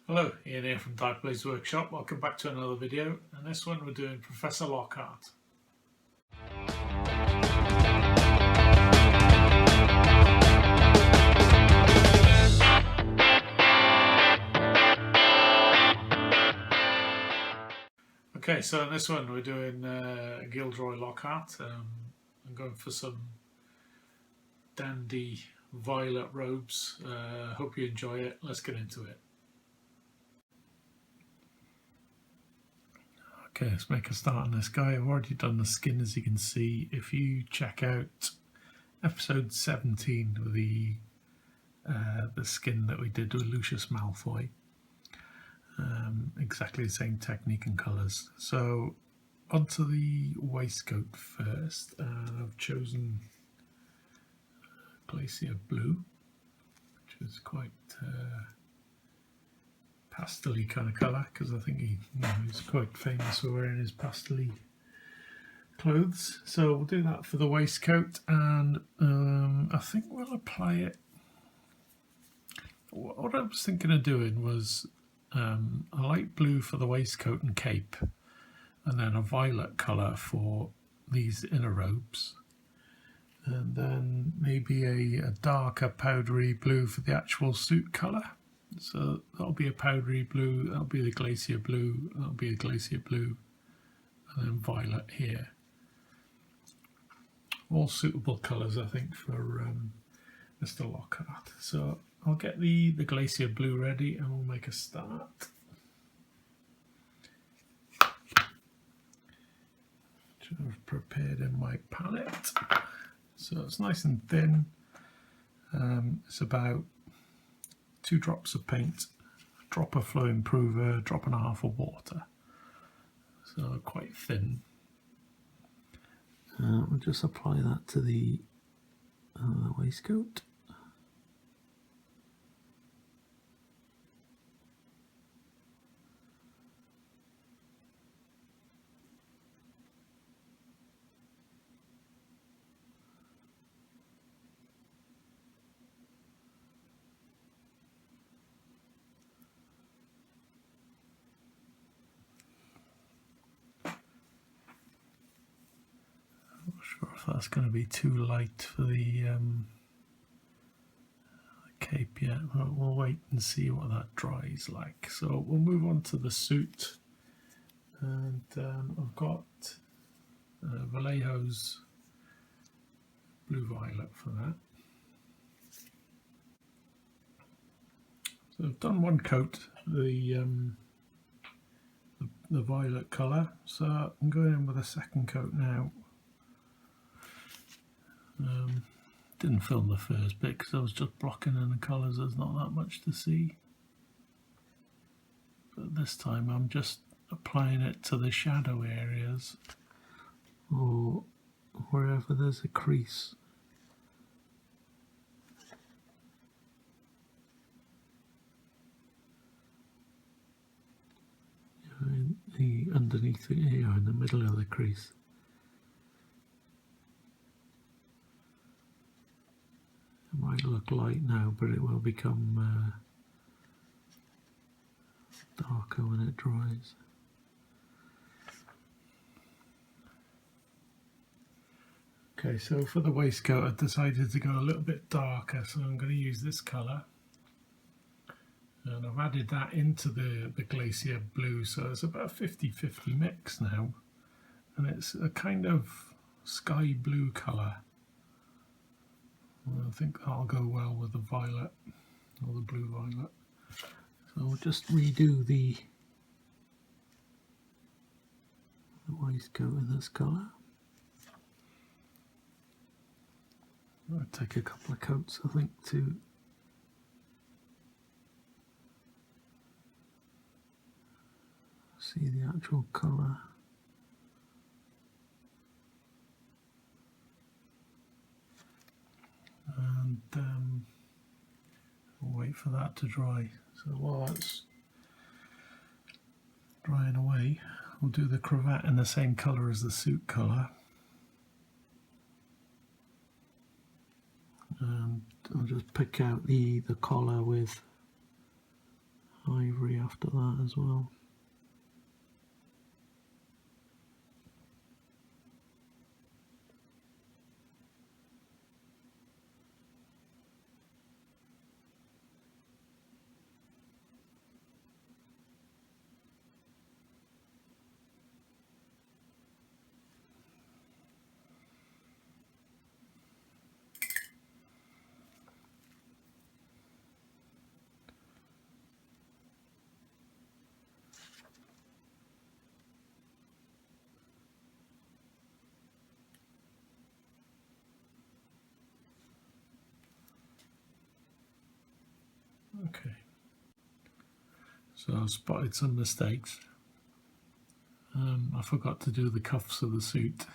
Hello, Ian here from Untitled Workshop. Welcome back to another video, and this one we're doing Professor Lockhart. Okay, so in this one we're doing Gilderoy Lockhart. I'm going for some dandy violet robes. Hope you enjoy it. Let's get into it. Okay, let's make a start on this guy. I've already done the skin, as you can see. If you check out episode 17 with the skin that we did with Lucius Malfoy, exactly the same technique and colours. So onto the waistcoat first, and I've chosen Glacia Blue, which is quite pastel-y kind of colour, because I think he's quite famous for wearing his pastel-y clothes. So we'll do that for the waistcoat, and I think we'll apply it. What I was thinking of doing was a light blue for the waistcoat and cape, and then a violet colour for these inner robes, and then maybe a darker powdery blue for the actual suit colour. So that'll be a powdery blue, that'll be the Glacia Blue, that'll be a Glacia Blue, and then violet here. All suitable colours, I think, for Mr. Lockhart. So I'll get the Glacia Blue ready and we'll make a start. Which I've prepared in my palette. So it's nice and thin. It's about 2 drops of paint, a drop of flow improver, a drop and a half of water. So quite thin. We'll just apply that to the waistcoat. Sure if that's going to be too light for the cape yet. We'll wait and see what that dries like. So we'll move on to the suit, and I've got Vallejo's blue violet for that. So I've done one coat, the violet colour, so I'm going in with a second coat now. Didn't film the first bit because I was just blocking in the colours, there's not that much to see. But this time I'm just applying it to the shadow areas, or wherever there's a crease. Underneath it here, in the middle of the crease. It might look light now, but it will become darker when it dries. Okay, so for the waistcoat I decided to go a little bit darker, so I'm going to use this colour. And I've added that into the Glacia Blue, so it's about a 50-50 mix now. And it's a kind of sky blue colour. I think that'll go well with the violet, or the blue violet. So we'll just redo the waistcoat in this colour. I'll take a couple of coats, I think, to see the actual colour. And we'll wait for that to dry. So while that's drying away, we'll do the cravat in the same colour as the suit colour. And I'll just pick out the collar with high ivory after that as well. Okay, so I spotted some mistakes. I forgot to do the cuffs of the suit,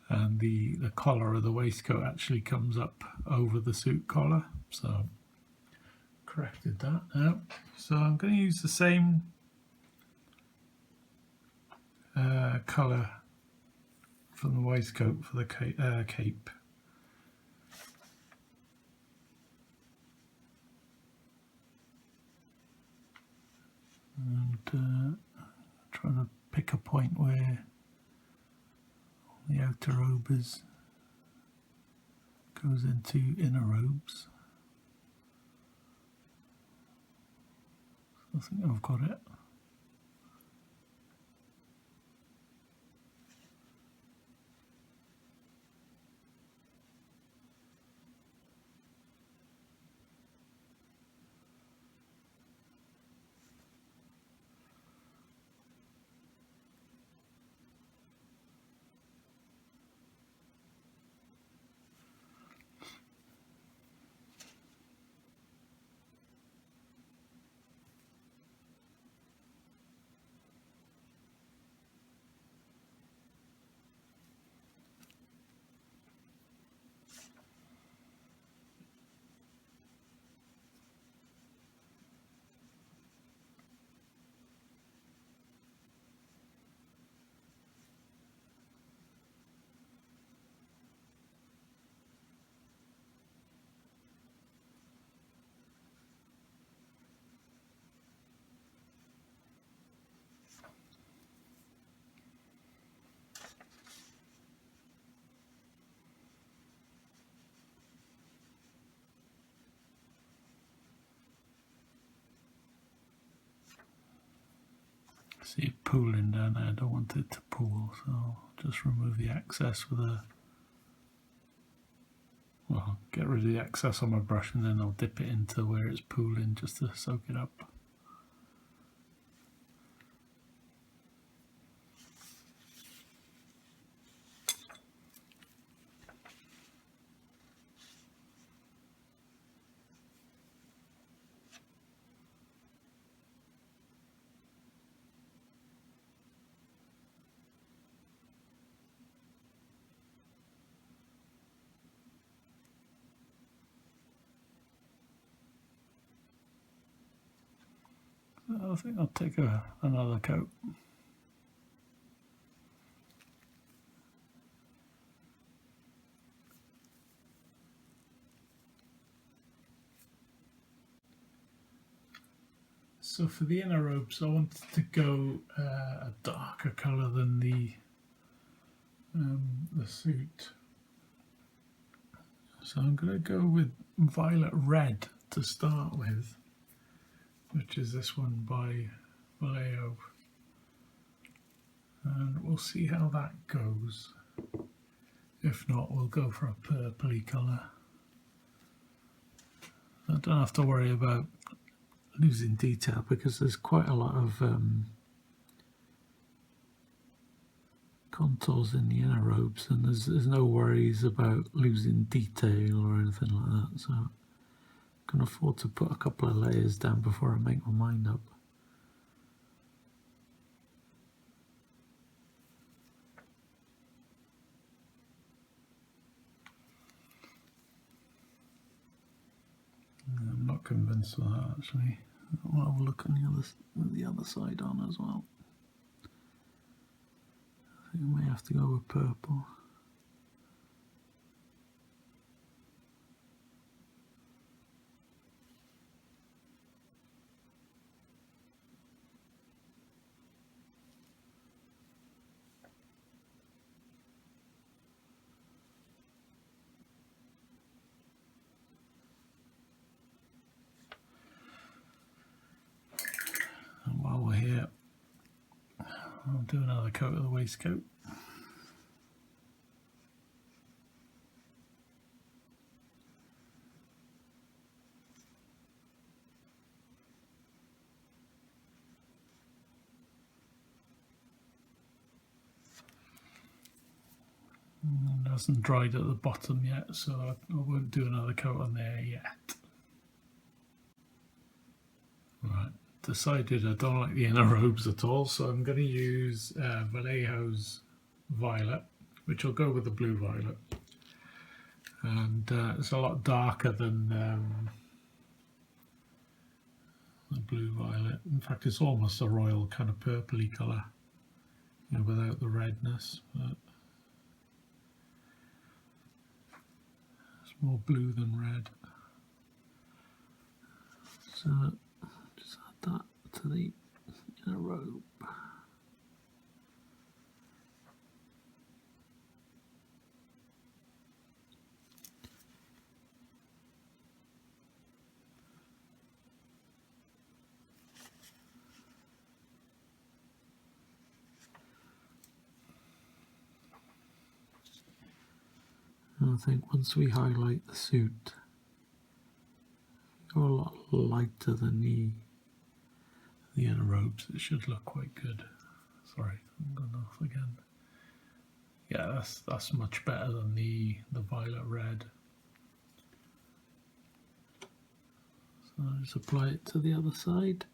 and the collar of the waistcoat actually comes up over the suit collar, so corrected that now. So I'm going to use the same colour from the waistcoat for the cape. And trying to pick a point where the outer robe goes into inner robes. I think I've got it. See it pooling down there, I don't want it to pool, so I'll just remove the excess with well, get rid of the excess on my brush and then I'll dip it into where it's pooling just to soak it up. I think I'll take another coat. So for the inner robes, I wanted to go a darker colour than the suit. So I'm going to go with violet red to start with, which is this one by Vallejo. And we'll see how that goes. If not, we'll go for a purpley colour. I don't have to worry about losing detail because there's quite a lot of contours in the inner robes, and there's no worries about losing detail or anything like that, so I can afford to put a couple of layers down before I make my mind up. I'm not convinced of that actually. I'll have a look on the other side on as well. I think I may have to go with purple. do another coat of the waistcoat. It hasn't dried at the bottom yet, so I won't do another coat on there yet. Right, decided I don't like the inner robes at all, so I'm going to use Vallejo's Violet, which will go with the blue violet. And it's a lot darker than the blue violet. In fact, it's almost a royal kind of purpley colour, you know, without the redness. But it's more blue than red. So just add that to the inner robe. I think once we highlight the suit, go a lot lighter than the inner robes, it should look quite good. Sorry, I'm going off again. Yeah, that's much better than the violet red. So I'll just apply it to the other side.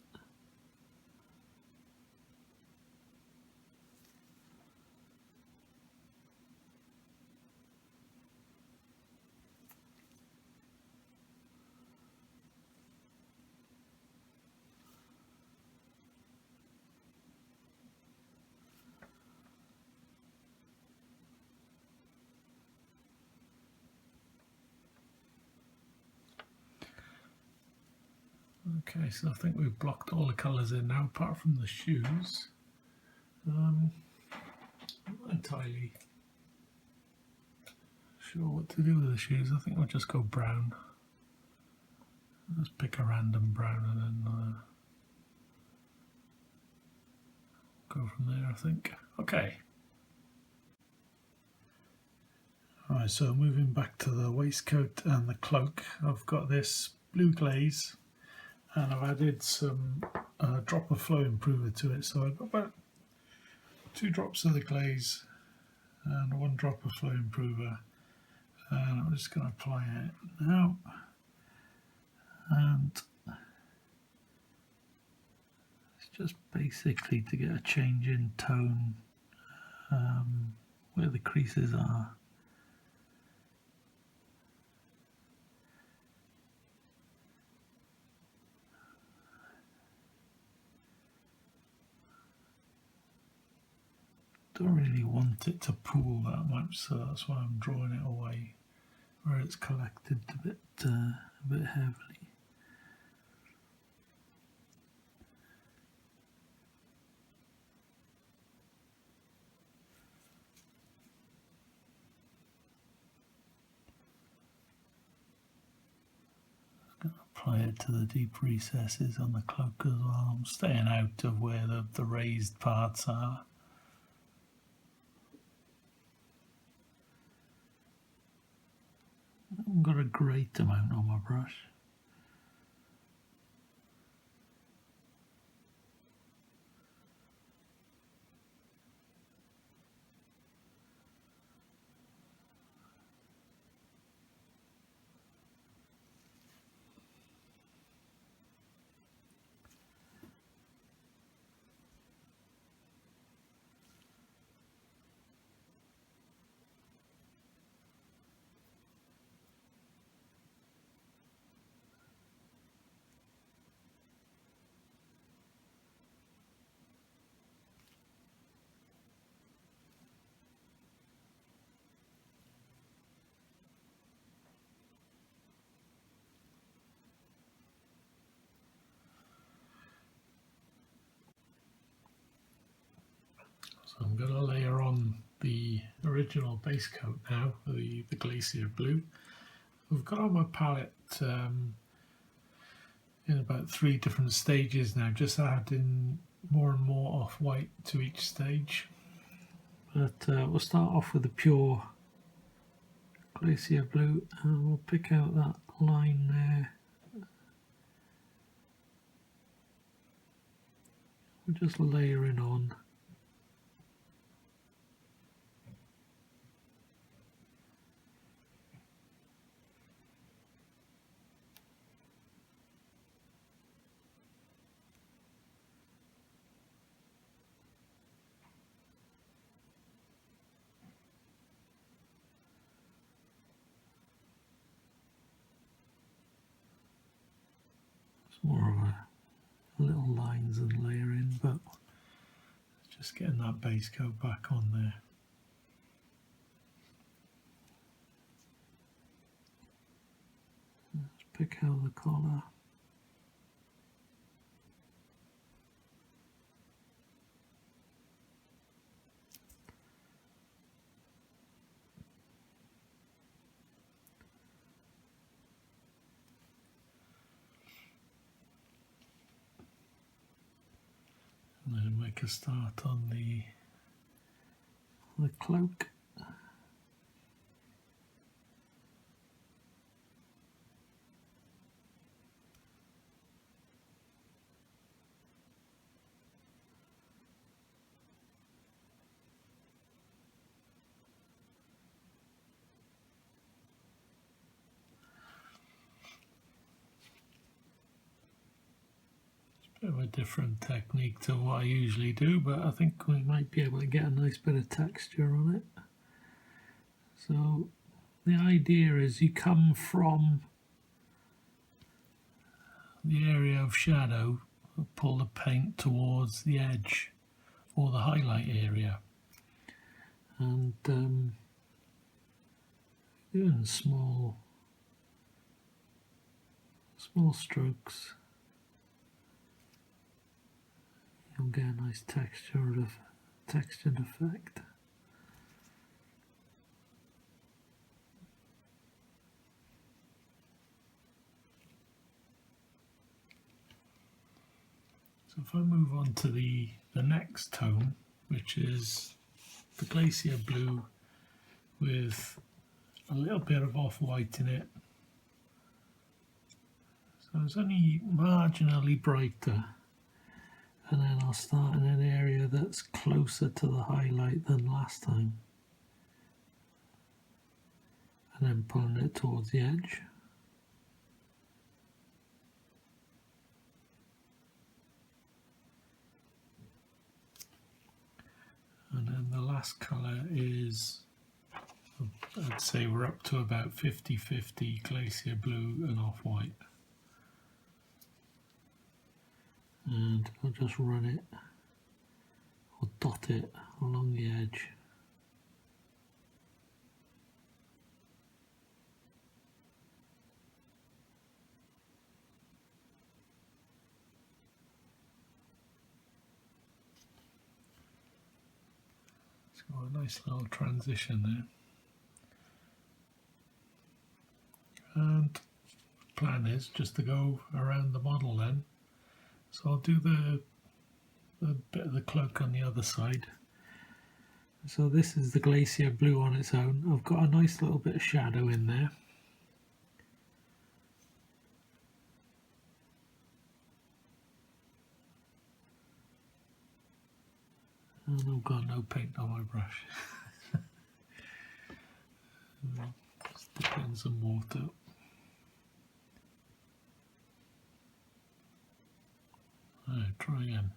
Okay, so I think we've blocked all the colours in now, apart from the shoes. I'm not entirely sure what to do with the shoes. I think I'll just go brown. I'll just pick a random brown and then go from there, I think. Okay. Alright, so moving back to the waistcoat and the cloak, I've got this blue glaze. And I've added some drop of flow improver to it, so I've got about 2 drops of the glaze and 1 drop of flow improver, and I'm just going to apply it now. And it's just basically to get a change in tone where the creases are. Don't really want it to pool that much, so that's why I'm drawing it away where it's collected a bit heavily. I'm going to apply it to the deep recesses on the cloak as well. I'm staying out of where the raised parts are. I haven't got a great amount on my brush. So I'm going to layer on the original base coat now, the Glacia Blue. I've got on my palette in about 3 different stages now, just adding more and more off-white to each stage. But we'll start off with the pure Glacia Blue, and we'll pick out that line there. We're just layering on. More of a little lines and layering, but just getting that base coat back on there. Let's pick out the collar. And then make a start on the cloak. Bit of a different technique to what I usually do, but I think we might be able to get a nice bit of texture on it. So the idea is you come from the area of shadow, pull the paint towards the edge or the highlight area, and doing small strokes. You'll get a nice textured effect. So if I move on to the next tone, which is the Glacia Blue with a little bit of off-white in it. So it's only marginally brighter. And then I'll start in an area that's closer to the highlight than last time. And then pulling it towards the edge. And then the last colour is, I'd say we're up to about 50-50 Glacia Blue and off-white. And I'll just run it or dot it along the edge. It's got a nice little transition there. And the plan is just to go around the model then. So I'll do the bit of the cloak on the other side. So this is the Glacia Blue on its own. I've got a nice little bit of shadow in there. And I've got no paint on my brush. Just dip in some water. Alright, try again.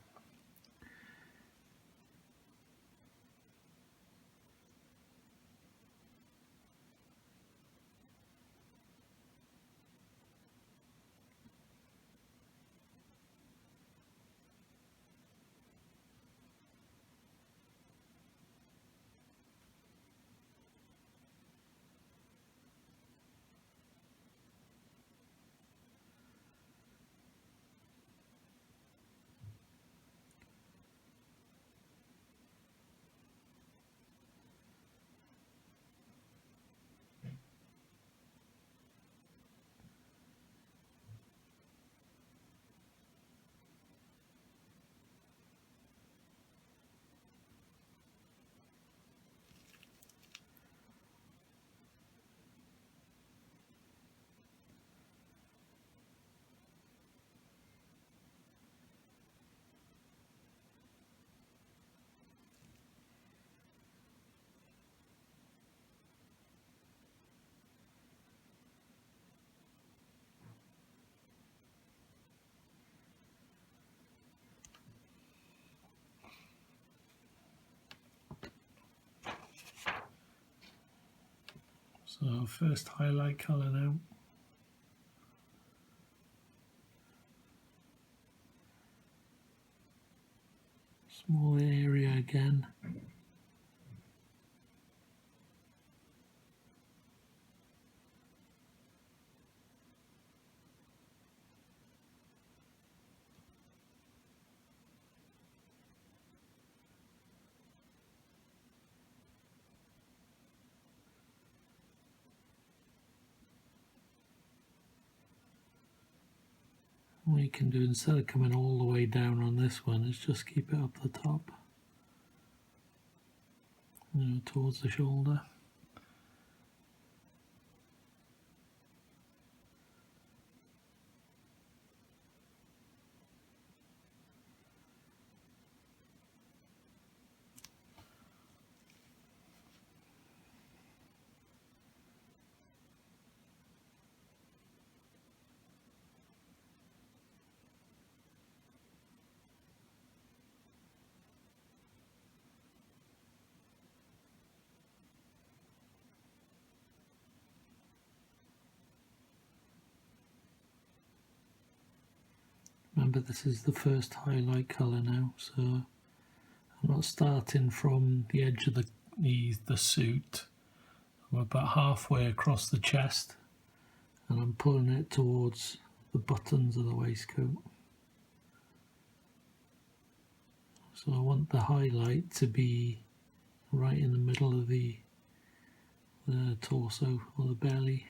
So first highlight colour now. Small area again. What you can do, instead of coming all the way down on this one, is just keep it up the top, towards the shoulder. Remember, this is the first highlight colour now, so I'm not starting from the edge of the suit. I'm about halfway across the chest, and I'm pulling it towards the buttons of the waistcoat. So I want the highlight to be right in the middle of the torso or the belly.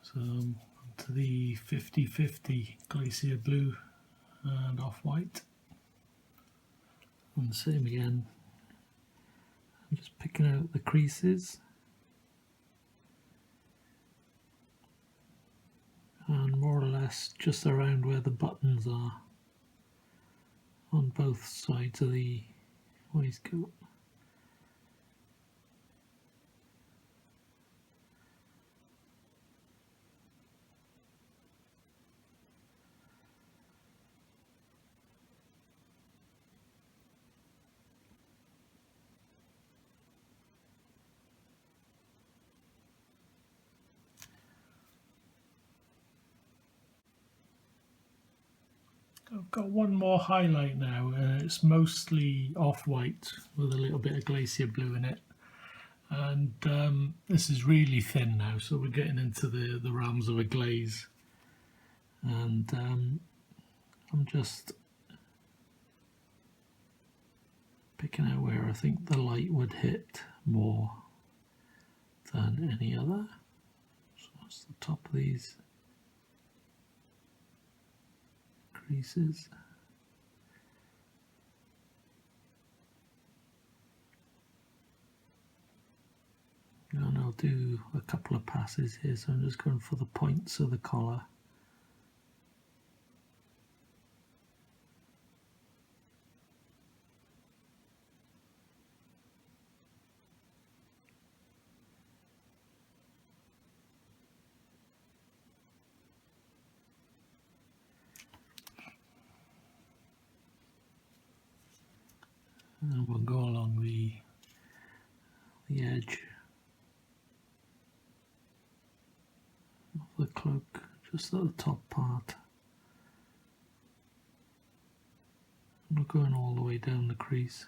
So onto the 50-50 Glacia Blue and Off-White. And the same again, I'm just picking out the creases and more or less just around where the buttons are on both sides of the waistcoat. I've got one more highlight now, it's mostly off-white with a little bit of Glacia Blue in it, and this is really thin now, so we're getting into the realms of a glaze, and I'm just picking out where I think the light would hit more than any other. So that's the top of these creases. And I'll do a couple of passes here, so I'm just going for the points of the collar. And we'll go along the edge of the cloak, just at the top part. And not going all the way down the crease.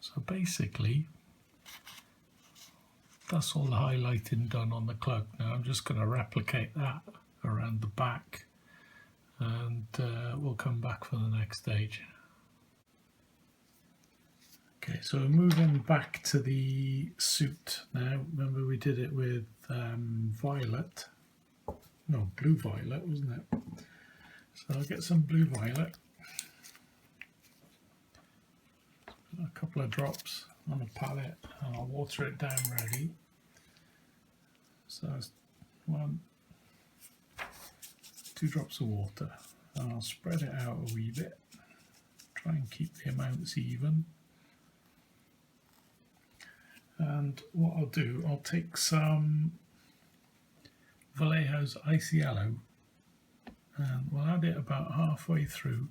So basically, that's all the highlighting done on the cloak. Now I'm just going to replicate that around the back, and we'll come back for the next stage. Okay, so we're moving back to the suit now. Remember we did it with blue violet, wasn't it? So I'll get some blue violet, a couple of drops on a palette, and I'll water it down ready. So it's 2 drops of water, and I'll spread it out a wee bit, try and keep the amounts even. And what I'll do, I'll take some Vallejo's Icy Yellow, and we'll add it about halfway through.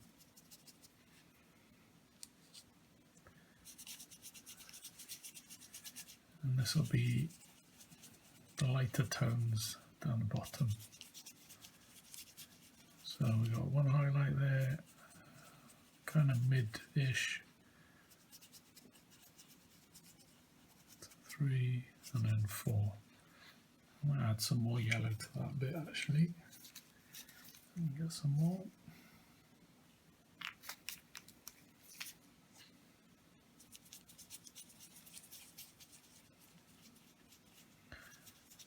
And this will be the lighter tones down the bottom. So we've got 1 highlight there, kind of mid-ish, 3, and then 4. I'm going to add some more yellow to that bit actually, and get some more.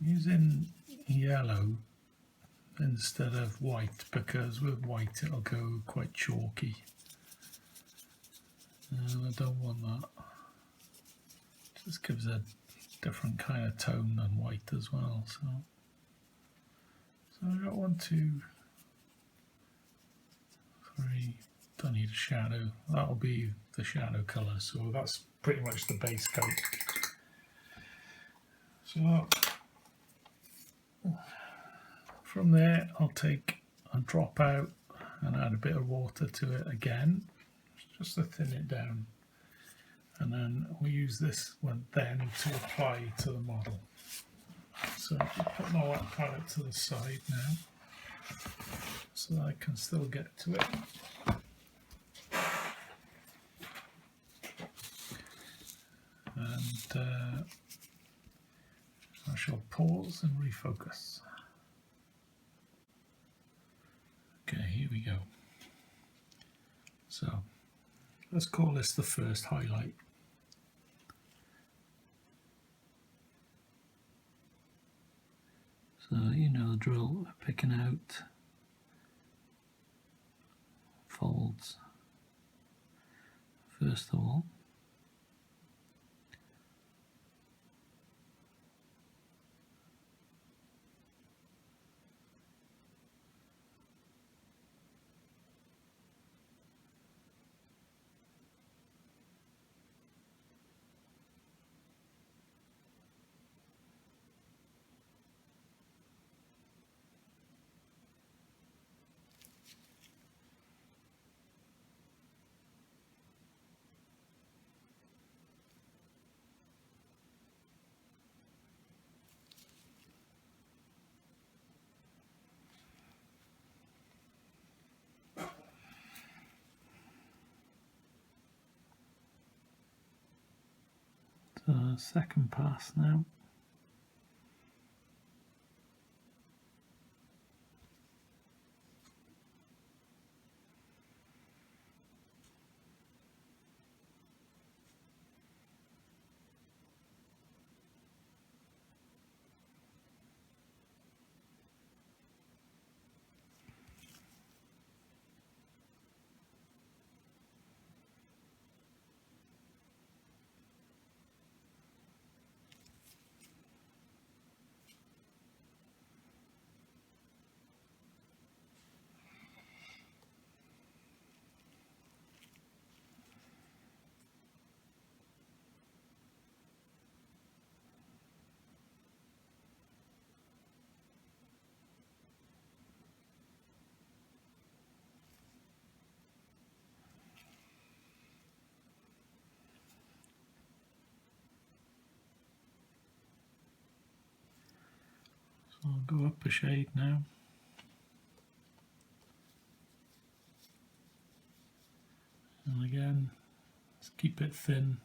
Using yellow instead of white, because with white it'll go quite chalky, and I don't want that. Just gives a different kind of tone than white as well. So I got 1, 2, 3. Don't need a shadow. That'll be the shadow colour. So that's pretty much the base coat. So from there, I'll take a drop out and add a bit of water to it again, just to thin it down. And then we'll use this one then to apply to the model. So I'll just put my white palette to the side now, so that I can still get to it. And I shall pause and refocus. Okay, here we go. So let's call this the first highlight. So you know the drill, picking out folds first of all. So second pass now. So I'll go up a shade now. And again, let's keep it thin.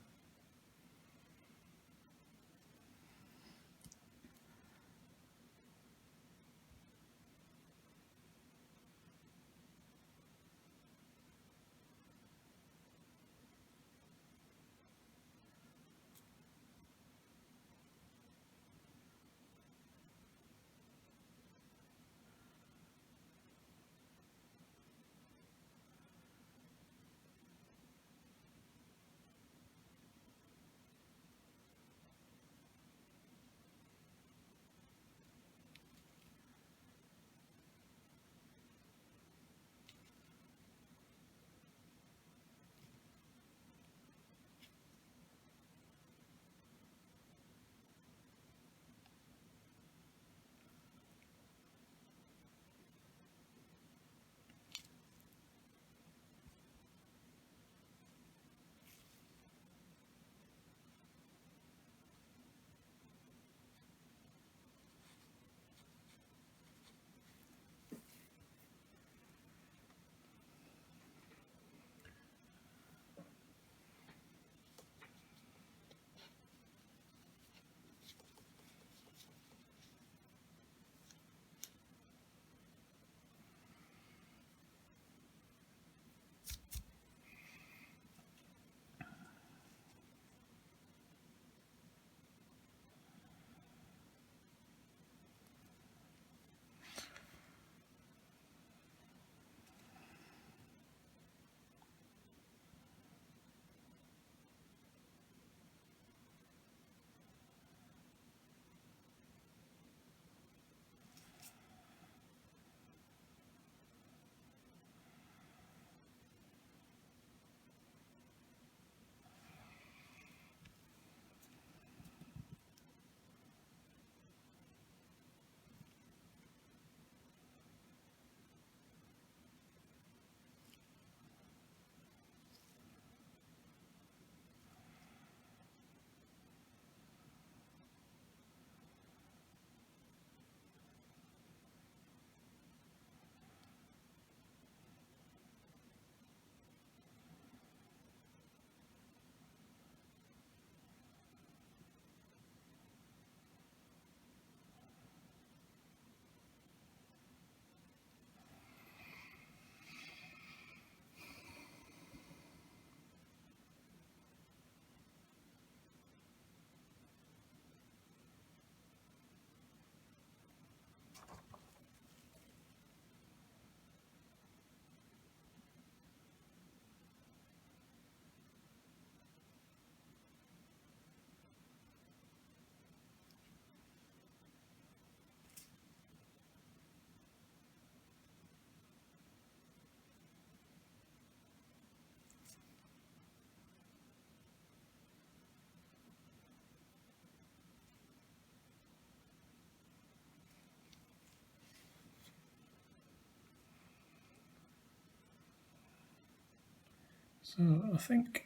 So I think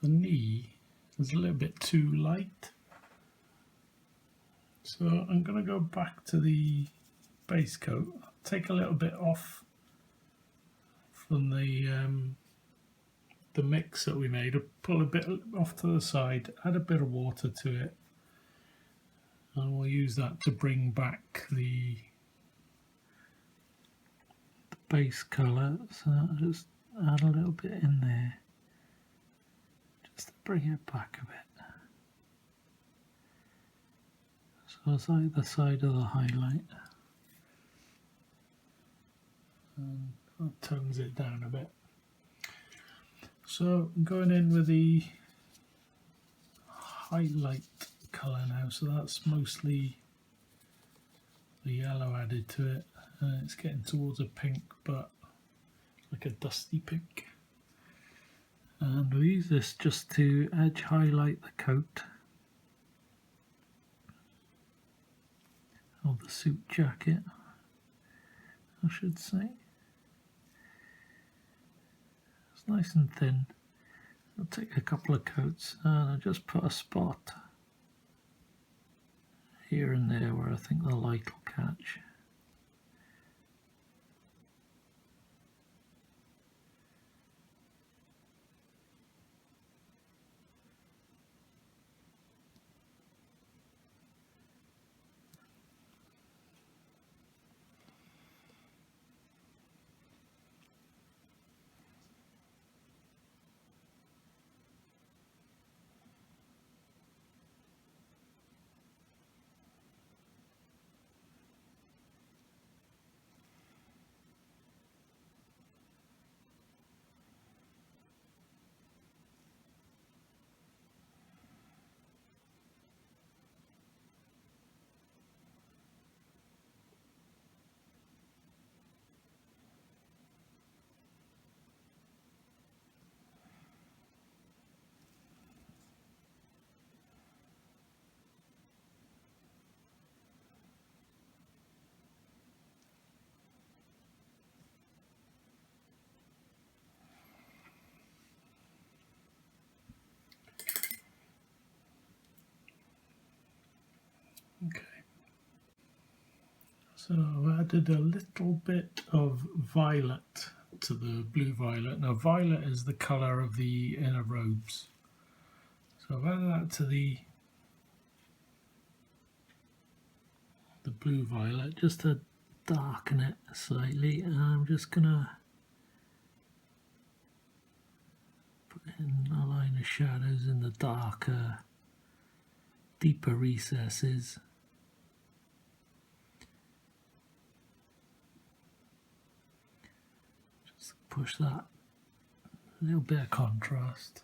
the knee is a little bit too light. So I'm going to go back to the base coat, take a little bit off from the the mix that we made, I'll pull a bit off to the side, add a bit of water to it, and we'll use that to bring back the base colour. So I'll just add a little bit in there just to bring it back a bit. So it's either side of the highlight, and that tones it down a bit. So I'm going in with the highlight colour now, so that's mostly the yellow added to it, and it's getting towards a pink, but like a dusty pink. And we'll use this just to edge highlight the coat of the suit jacket, I should say. It's nice and thin. I'll take a couple of coats and I'll just put a spot here and there where I think the light will catch. Okay, so I've added a little bit of violet to the blue violet. Now violet is the colour of the inner robes, so I've added that to the blue violet just to darken it slightly, and I'm just gonna put in a line of shadows in the darker, deeper recesses. Just push that, a little bit of contrast.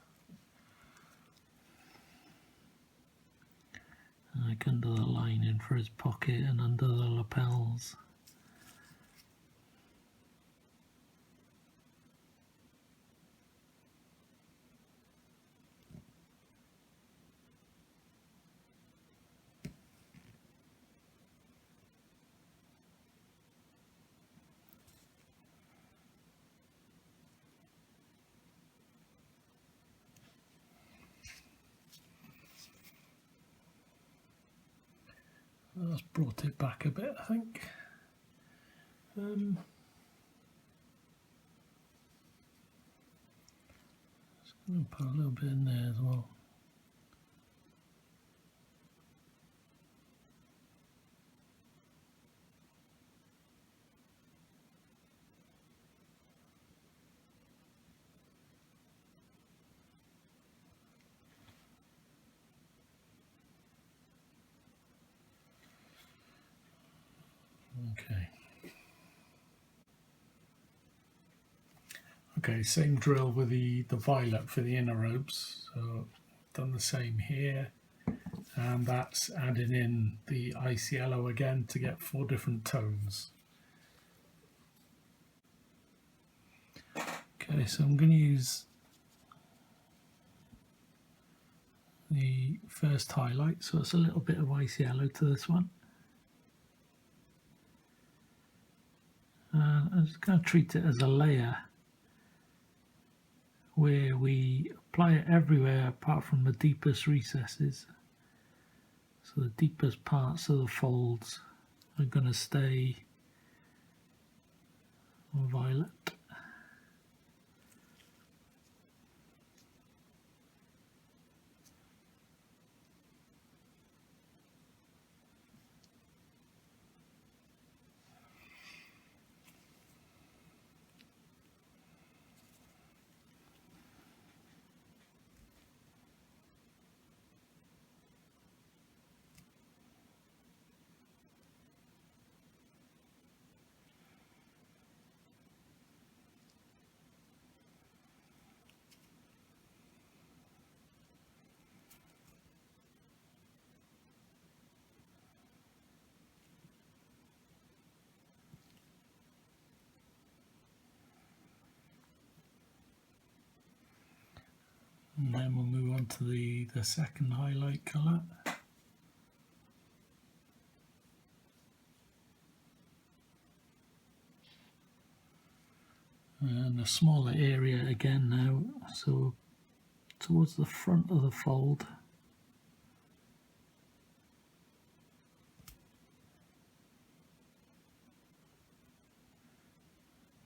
Like under the lining for his pocket and under the lapels. That's brought it back a bit, I think. Just going to put a little bit in there as well. Okay, same drill with the violet for the inner robes. So done the same here, and that's adding in the ice yellow again to get 4 different tones. Okay, so I'm going to use the first highlight, so it's a little bit of ice yellow to this one. And I'm just going to treat it as a layer where we apply it everywhere apart from the deepest recesses. So the deepest parts of the folds are going to stay violet. And then we'll move on to the second highlight colour. And a smaller area again now, so towards the front of the fold.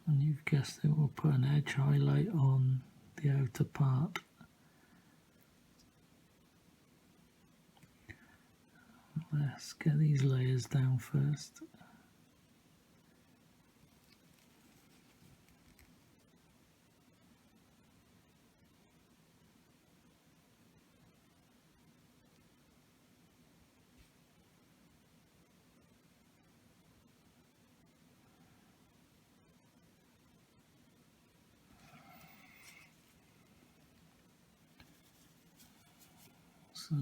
And you've guessed it, we'll put an edge highlight on the outer part. Let's get these layers down first. So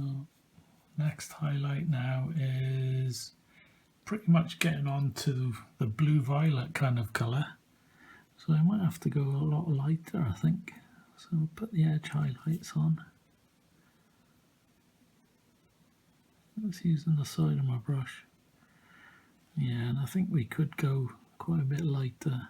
next highlight now is pretty much getting on to the blue violet kind of colour. So I might have to go a lot lighter, I think. So I'll put the edge highlights on. Just using the side of my brush. Yeah, and I think we could go quite a bit lighter.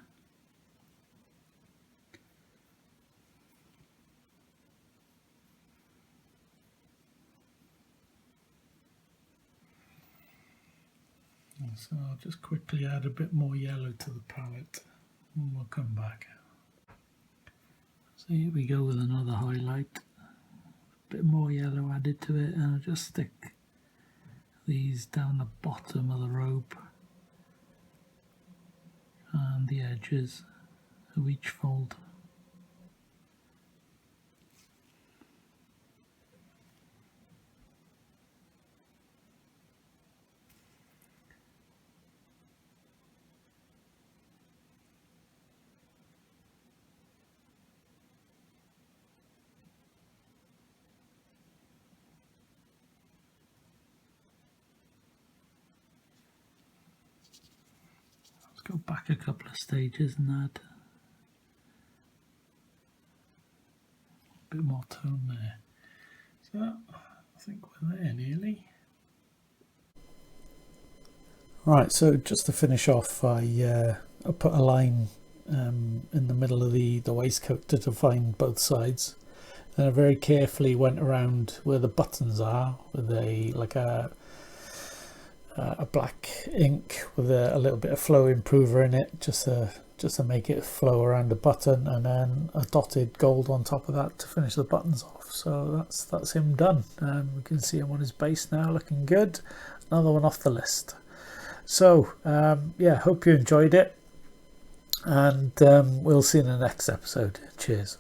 So I'll just quickly add a bit more yellow to the palette and we'll come back. So here we go with another highlight. A bit more yellow added to it, and I'll just stick these down the bottom of the robe and the edges of each fold. Go back a couple of stages and add a bit more tone there. So I think we're there nearly. Right, so just to finish off, I put a line in the middle of the waistcoat to define both sides. And I very carefully went around where the buttons are with a black ink with a little bit of flow improver in it, just to make it flow around the button, and then a dotted gold on top of that to finish the buttons off. So that's him done. We can see him on his base now, looking good. Another one off the list. So yeah, hope you enjoyed it, and we'll see you in the next episode. Cheers.